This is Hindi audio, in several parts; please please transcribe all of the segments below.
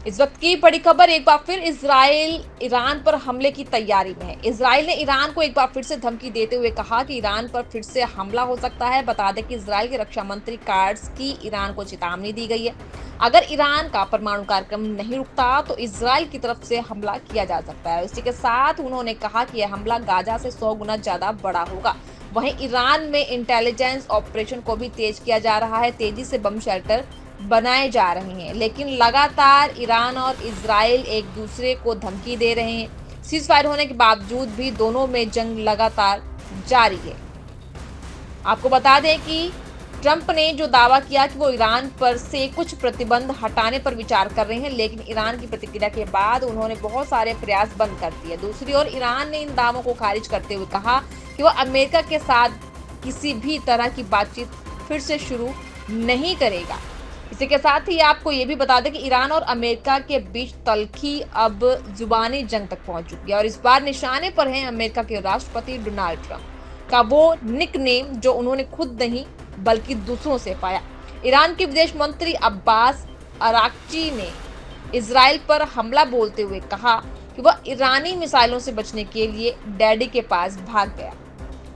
इस वक्त की बड़ी खबर, एक बार फिर इजराइल ईरान पर हमले की तैयारी में है। इजराइल ने ईरान को एक बार फिर से धमकी देते हुए कहा कि ईरान पर फिर से हमला हो सकता है। बता दें कि इजराइल के रक्षा मंत्री कार्ड्स की ईरान को चेतावनी दी गई है। अगर ईरान का परमाणु कार्यक्रम नहीं रुकता तो इजराइल की तरफ से हमला किया जा सकता है। इसी के साथ उन्होंने कहा कि यह हमला गाजा से 100 गुना ज्यादा बड़ा होगा। वहीं ईरान में इंटेलिजेंस ऑपरेशन को भी तेज किया जा रहा है। तेजी से बम शेल्टर बनाए जा रहे हैं, लेकिन लगातार ईरान और इजराइल एक दूसरे को धमकी दे रहे हैं। सीज फायर होने के बावजूद भी दोनों में जंग लगातार जारी है। आपको बता दें कि ट्रंप ने जो दावा किया कि वो ईरान पर से कुछ प्रतिबंध हटाने पर विचार कर रहे हैं, लेकिन ईरान की प्रतिक्रिया के बाद उन्होंने बहुत सारे प्रयास बंद कर दिए। दूसरी ओर ईरान ने इन दावों को खारिज करते हुए कहा कि वो अमेरिका के साथ किसी भी तरह की बातचीत फिर से शुरू नहीं करेगा। इसी के साथ ही आपको ये भी बता दें कि ईरान और अमेरिका के बीच तल्खी अब जुबानी जंग तक पहुंच चुकी है और इस बार निशाने पर है अमेरिका के राष्ट्रपति डोनाल्ड ट्रंप का वो निकनेम जो उन्होंने खुद नहीं बल्कि दूसरों से पाया। ईरान के विदेश मंत्री अब्बास अराक्ची ने इजराइल पर हमला बोलते हुए कहा कि वह ईरानी मिसाइलों से बचने के लिए डैडी के पास भाग गया।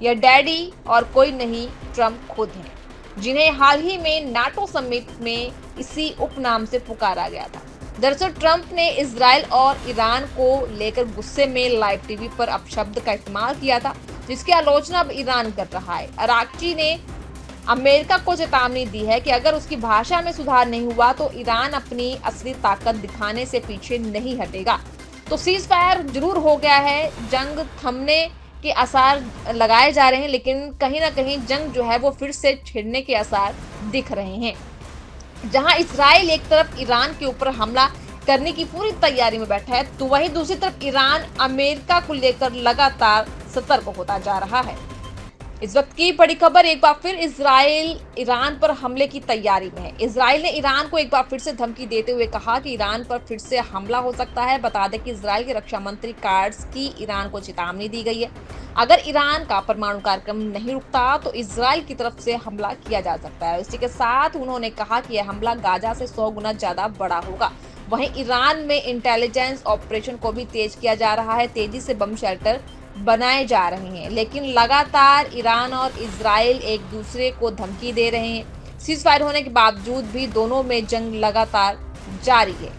यह डैडी और कोई नहीं, ट्रंप खुद हैं, जिन्हें हाल ही में नाटो समिट में इसी उपनाम से पुकारा गया था। दरअसल ट्रंप ने इजराइल और ईरान को लेकर गुस्से में लाइव टीवी पर अपशब्द का इस्तेमाल किया था, जिसकी आलोचना अब ईरान कर रहा है। अराक्ची ने अमेरिका को चेतावनी दी है कि अगर उसकी भाषा में सुधार नहीं हुआ तो ईरान अपनी असली ताकत दिखाने से पीछे नहीं हटेगा। तो सीज फायर जरूर हो गया है, जंग थमने के आसार लगाए जा रहे हैं, लेकिन कहीं ना कहीं जंग जो है वो फिर से छिड़ने के आसार दिख रहे हैं। जहां इजराइल एक तरफ ईरान के ऊपर हमला करने की पूरी तैयारी में बैठा है, तो वहीं दूसरी तरफ ईरान अमेरिका को लेकर लगातार सतर्क होता जा रहा है। इस वक्त की बड़ी खबर, एक बार फिर इजराइल ईरान पर हमले की तैयारी में है। इजराइल ने ईरान को एक बार फिर से धमकी देते हुए कहा कि ईरान पर फिर से हमला हो सकता है। बता दें कि इजराइल के रक्षा मंत्री कार्ड्स की ईरान को चेतावनी दी गई है। अगर ईरान का परमाणु कार्यक्रम नहीं रुकता तो इजराइल की तरफ से हमला किया जा सकता है। इसी के साथ उन्होंने कहा कि यह हमला गाजा से 100 गुना ज्यादा बड़ा होगा। वहीं ईरान में इंटेलिजेंस ऑपरेशन को भी तेज किया जा रहा है। तेजी से बम शेल्टर बनाए जा रहे हैं, लेकिन लगातार ईरान और इजराइल एक दूसरे को धमकी दे रहे हैं। सीज फायर होने के बावजूद भी दोनों में जंग लगातार जारी है।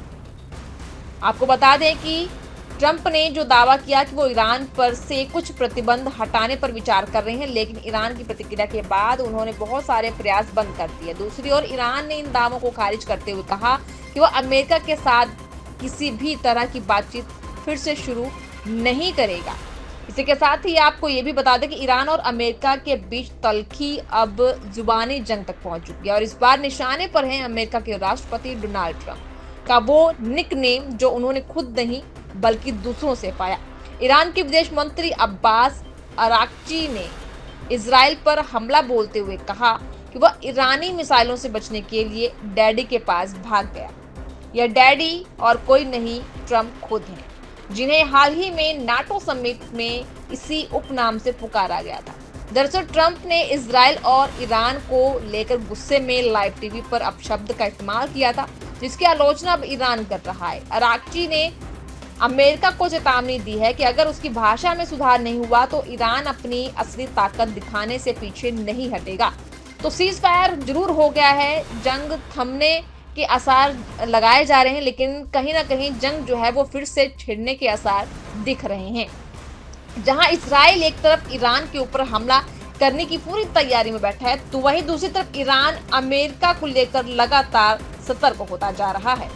आपको बता दें कि ट्रंप ने जो दावा किया कि वो ईरान पर से कुछ प्रतिबंध हटाने पर विचार कर रहे हैं, लेकिन ईरान की प्रतिक्रिया के बाद उन्होंने बहुत सारे प्रयास बंद कर दिए। दूसरी ओर ईरान ने इन दावों को खारिज करते हुए कहा कि वह अमेरिका के साथ किसी भी तरह की बातचीत फिर से शुरू नहीं करेगा। इसी के साथ ही आपको ये भी बता दें कि ईरान और अमेरिका के बीच तल्खी अब जुबानी जंग तक पहुंच चुकी है और इस बार निशाने पर है अमेरिका के राष्ट्रपति डोनाल्ड ट्रंप का वो निकनेम जो उन्होंने खुद नहीं बल्कि दूसरों से पाया। ईरान के विदेश मंत्री अब्बास अराक्ची ने इजराइल पर हमला बोलते हुए कहा कि वह ईरानी मिसाइलों से बचने के लिए डैडी के पास भाग गया। यह डैडी और कोई नहीं, ट्रंप खुद हैं, जिन्हें हाल ही में नाटो समिट में इसी उपनाम से पुकारा गया था। दरअसल ट्रंप ने इजराइल और ईरान को लेकर गुस्से में लाइव टीवी पर अपशब्द का इस्तेमाल किया था, जिसकी आलोचना अब ईरान कर रहा है। अराक्ची ने अमेरिका को चेतावनी दी है कि अगर उसकी भाषा में सुधार नहीं हुआ तो ईरान अपनी असली ताकत दिखाने से पीछे नहीं हटेगा। तो सीज फायर जरूर हो गया है, जंग थमने के आसार लगाए जा रहे हैं, लेकिन कहीं ना कहीं जंग जो है वो फिर से छिड़ने के आसार दिख रहे हैं। जहां इजराइल एक तरफ ईरान के ऊपर हमला करने की पूरी तैयारी में बैठा है, तो वहीं दूसरी तरफ ईरान अमेरिका को लेकर लगातार सतर्क होता जा रहा है।